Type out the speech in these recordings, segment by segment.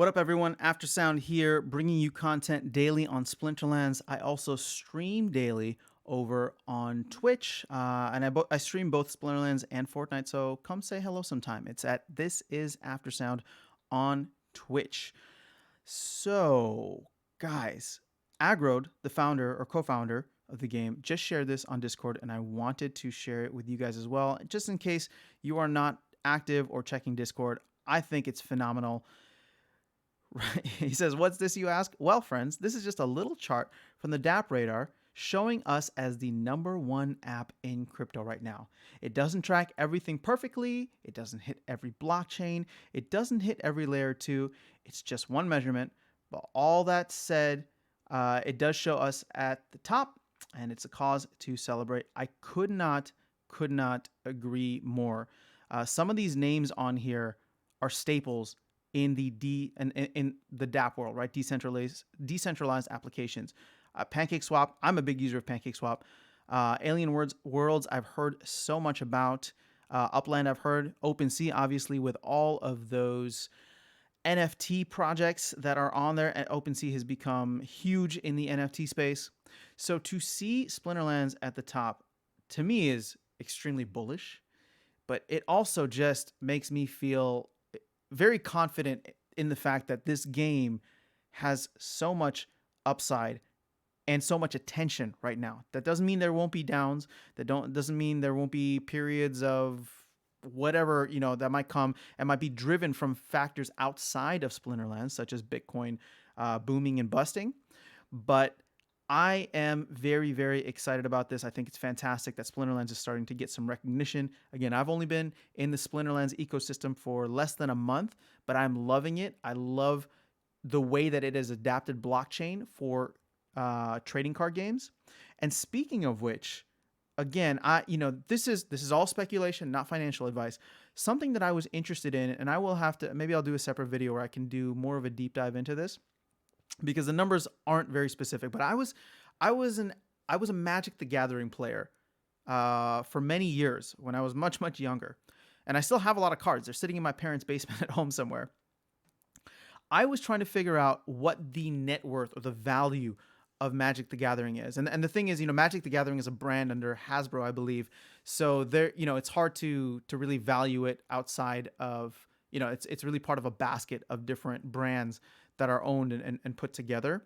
What up, everyone? After Sound here, bringing you content daily on Splinterlands. I also stream daily over on Twitch, and I stream both Splinterlands and Fortnite. So come say hello sometime. It's at This Is After Sound on Twitch. So, guys, Agrode, the founder or co-founder of the game, just shared this on Discord, and I wanted to share it with you guys as well, just in case you are not active or checking Discord. I think it's phenomenal. Right. He says, "What's this, you ask? Well, friends, this is just a little chart from the Dapp radar showing us as the #1 app in crypto right now. It doesn't track everything perfectly. It doesn't hit every blockchain. It doesn't hit every layer 2. It's just one measurement. But all that said, it does show us at the top, and it's a cause to celebrate." I could not agree more. Some of these names on here are staples in the in the DApp world, right? Decentralized applications. PancakeSwap. I'm a big user of PancakeSwap. Worlds. I've heard so much about. Upland. I've heard. OpenSea, obviously, with all of those NFT projects that are on there, and OpenSea has become huge in the NFT space. So to see Splinterlands at the top, to me, is extremely bullish, but it also just makes me feel very confident in the fact that this game has so much upside and so much attention right now. That doesn't mean there won't be downs. Doesn't mean there won't be periods of whatever, that might come and might be driven from factors outside of Splinterlands, such as Bitcoin booming and busting. But I am very, very excited about this. I think it's fantastic that Splinterlands is starting to get some recognition. Again, I've only been in the Splinterlands ecosystem for less than a month, but I'm loving it. I love the way that it has adapted blockchain for trading card games. And speaking of which, again, this is all speculation, not financial advice. Something that I was interested in, and I will have to, maybe I'll do a separate video where I can do more of a deep dive into this, because the numbers aren't very specific. But I was a Magic the Gathering player for many years when I was much younger, and I still have a lot of cards. They're sitting in my parents' basement at home somewhere. I was trying to figure out what the net worth or the value of Magic the Gathering is. And the thing is, Magic the Gathering is a brand under Hasbro, I believe. So there, it's hard to really value it outside of, it's really part of a basket of different brands that are owned and put together.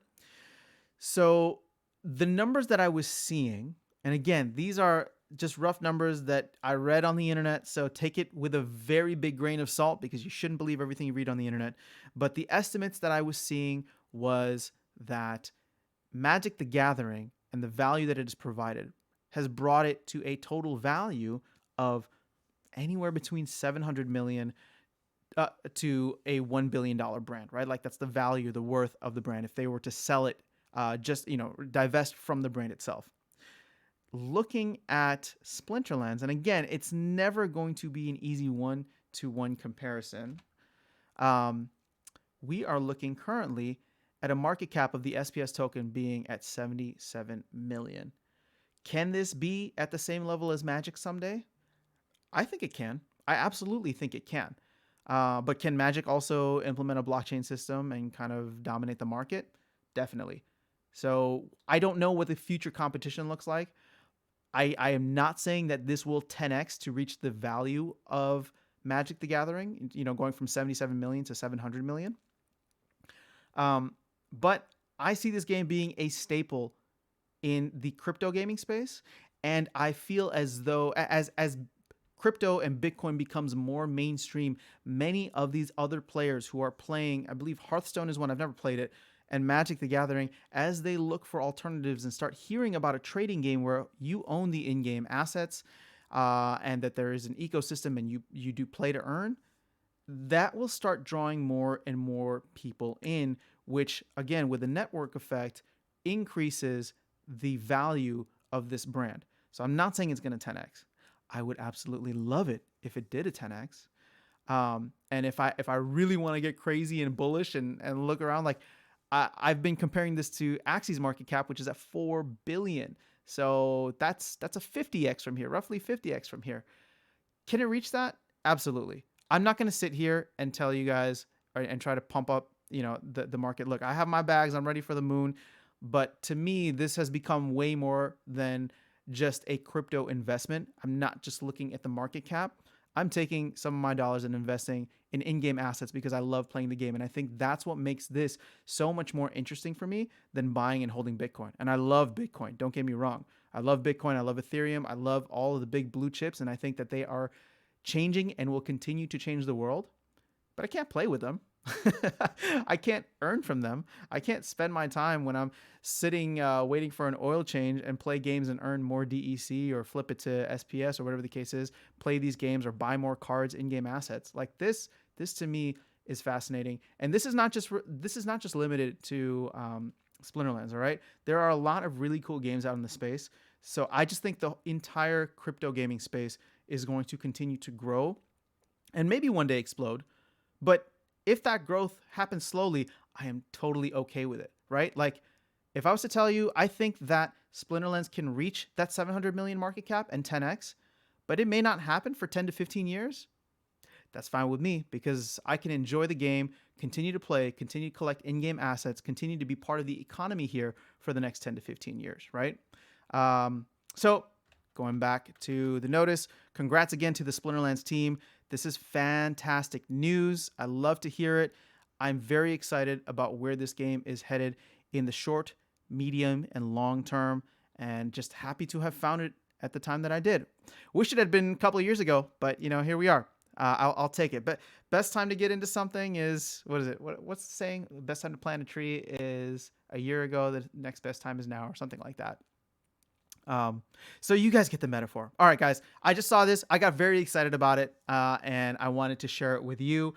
So the numbers that I was seeing, and again, these are just rough numbers that I read on the internet, so take it with a very big grain of salt, because you shouldn't believe everything you read on the internet. But the estimates that I was seeing was that Magic the Gathering and the value that it has provided has brought it to a total value of anywhere between 700 million to a $1 billion brand, right? Like, that's the value, the worth of the brand if they were to sell it, divest from the brand itself. Looking at Splinterlands, and again, it's never going to be an easy one-to-one comparison. We are looking currently at a market cap of the SPS token being at 77 million. Can this be at the same level as Magic someday? I think it can. I absolutely think it can. But can Magic also implement a blockchain system and kind of dominate the market? Definitely. So I don't know what the future competition looks like. I am not saying that this will 10x to reach the value of Magic the Gathering, going from 77 million to 700 million. But I see this game being a staple in the crypto gaming space, and I feel as though as crypto and Bitcoin becomes more mainstream, many of these other players who are playing, I believe Hearthstone is one, I've never played it, and Magic the Gathering, as they look for alternatives and start hearing about a trading game where you own the in-game assets, and that there is an ecosystem and you do play to earn, that will start drawing more and more people in, which, again, with the network effect, increases the value of this brand. So I'm not saying it's going to 10x. I would absolutely love it if it did a 10x. And if I really want to get crazy and bullish and look around, like, I've been comparing this to Axie's market cap, which is at 4 billion. So that's a 50x from here, roughly 50x from here. Can it reach that? Absolutely. I'm not going to sit here and tell you guys and try to pump up the market. Look, I have my bags. I'm ready for the moon. But to me, this has become way more than just a crypto investment. I'm not just looking at the market cap. I'm taking some of my dollars and investing in in-game assets because I love playing the game. And I think that's what makes this so much more interesting for me than buying and holding Bitcoin. And I love Bitcoin. Don't get me wrong. I love Bitcoin. I love Ethereum. I love all of the big blue chips. And I think that they are changing and will continue to change the world. But I can't play with them. I can't earn from them. I can't spend my time when I'm sitting waiting for an oil change and play games and earn more DEC or flip it to SPS or whatever the case is. Play these games or buy more cards, in-game assets. Like this to me is fascinating. And this is not just limited to Splinterlands. All right, there are a lot of really cool games out in the space. So I just think the entire crypto gaming space is going to continue to grow and maybe one day explode. But if that growth happens slowly, I am totally okay with it, right? Like, if I was to tell you, I think that Splinterlands can reach that 700 million market cap and 10x, but it may not happen for 10 to 15 years. That's fine with me because I can enjoy the game, continue to play, continue to collect in-game assets, continue to be part of the economy here for the next 10 to 15 years, right? So going back to the notice, congrats again to the Splinterlands team. This is fantastic news. I love to hear it. I'm very excited about where this game is headed in the short, medium, and long term, and just happy to have found it at the time that I did. Wish it had been a couple of years ago, but here we are. I'll take it. But best time to get into something is, what is it? What's the saying? The best time to plant a tree is a year ago. The next best time is now, or something like that. So you guys get the metaphor. All right, guys, I just saw this. I got very excited about it, and I wanted to share it with you.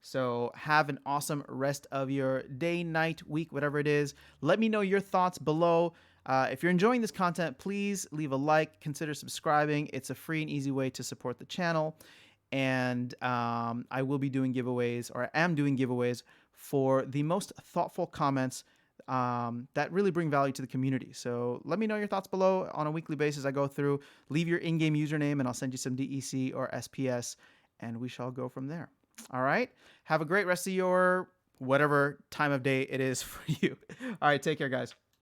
So have an awesome rest of your day, night, week, whatever it is. Let me know your thoughts below. If you're enjoying this content, please leave a like, consider subscribing. It's a free and easy way to support the channel. And I will be doing giveaways, or I am doing giveaways for the most thoughtful comments that really bring value to the community. So let me know your thoughts below. On a weekly basis, I go through, leave your in-game username, and I'll send you some DEC or SPS, and we shall go from there. All right. Have a great rest of your whatever time of day it is for you. All right. Take care, guys.